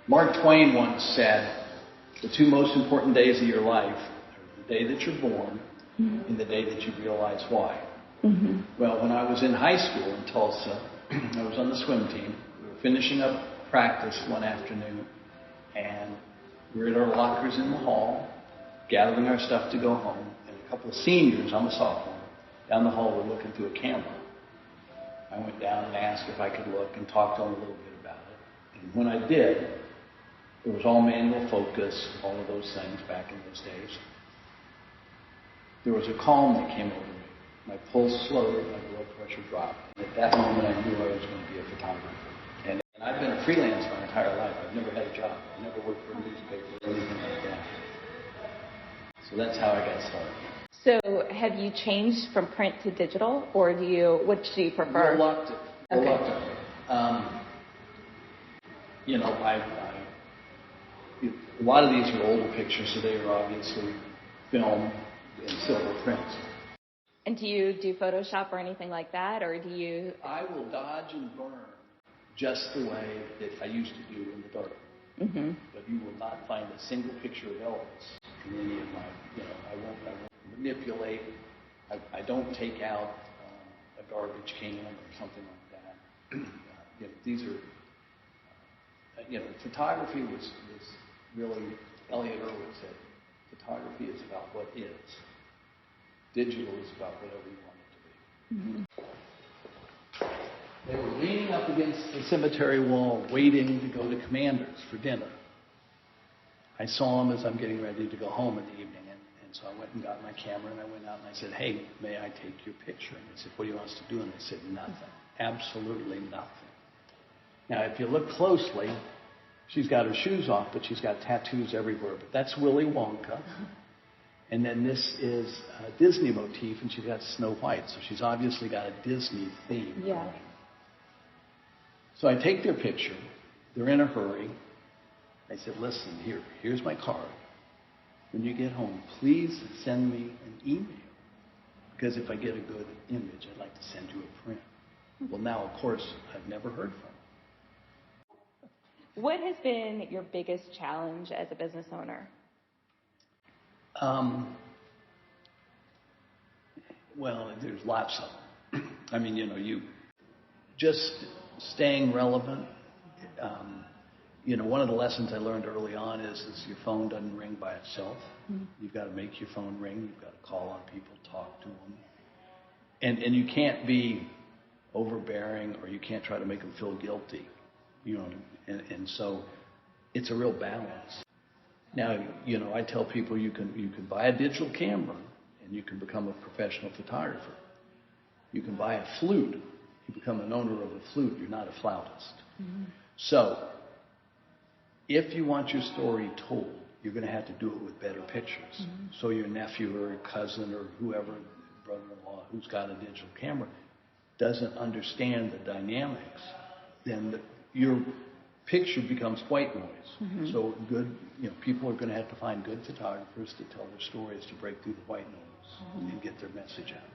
Mark Twain once said, the two most important days of your life are the day that you're born and the day that you realize why. Well, when I was in high school in Tulsa, I was on the swim team. We were finishing up practice one afternoon, and we were at our lockers in the hall, gathering our stuff to go home, and a couple of seniors, I'm a sophomore, down the hall were looking through a camera. I went down and asked if I could look and talk to them a little bit about it. And when I did, it was all manual focus, all of those things back in those days. There was a calm that came over me. My pulse slowed, my blood pressure dropped. At that moment, I knew I was going to be a photographer. And I've been a freelance my entire life. I've never had a job. I never worked for a newspaper or anything like that. So that's how I got started. So have you changed from print to digital, or which do you prefer? Reluctantly. Okay. A lot of these are older pictures, so they are obviously film and silver prints. And do you do Photoshop or anything like that, or do you? I will dodge and burn just the way that I used to do in the dark. But you will not find a single picture of Elvis in any of my, I won't manipulate. I don't take out a garbage can or something like that. These are, photography was really, Elliot Irwin said, photography is about what is. Digital is about whatever you want it to be. They were leaning up against the cemetery wall, waiting to go to Commander's for dinner. I saw them as I'm getting ready to go home in the evening, and so I went and got my camera, and I went out and I said, hey, may I take your picture? And they said, what do you want us to do? And I said, nothing. Absolutely nothing. Now, if you look closely, she's got her shoes off, but she's got tattoos everywhere. But that's Willy Wonka. And then this is a Disney motif, and she's got Snow White. So she's obviously got a Disney theme going. So I take their picture. They're in a hurry. I said, listen, here's my card. When you get home, please send me an email. Because if I get a good image, I'd like to send you a print. Well, now, of course, I've never heard from her. What has been your biggest challenge as a business owner? Well, there's lots of them. I mean, you just staying relevant. One of the lessons I learned early on is your phone doesn't ring by itself. You've got to make your phone ring. You've got to call on people, talk to them. And you can't be overbearing, or you can't try to make them feel guilty. And so it's a real balance. Now, I tell people you can buy a digital camera and you can become a professional photographer. You can buy a flute. You become an owner of a flute. You're not a flautist. So if you want your story told, you're going to have to do it with better pictures. So your nephew or your cousin or whoever, brother-in-law, who's got a digital camera, doesn't understand the dynamics, then your picture becomes white noise. So people are going to have to find good photographers to tell their stories, to break through the white noise and get their message out.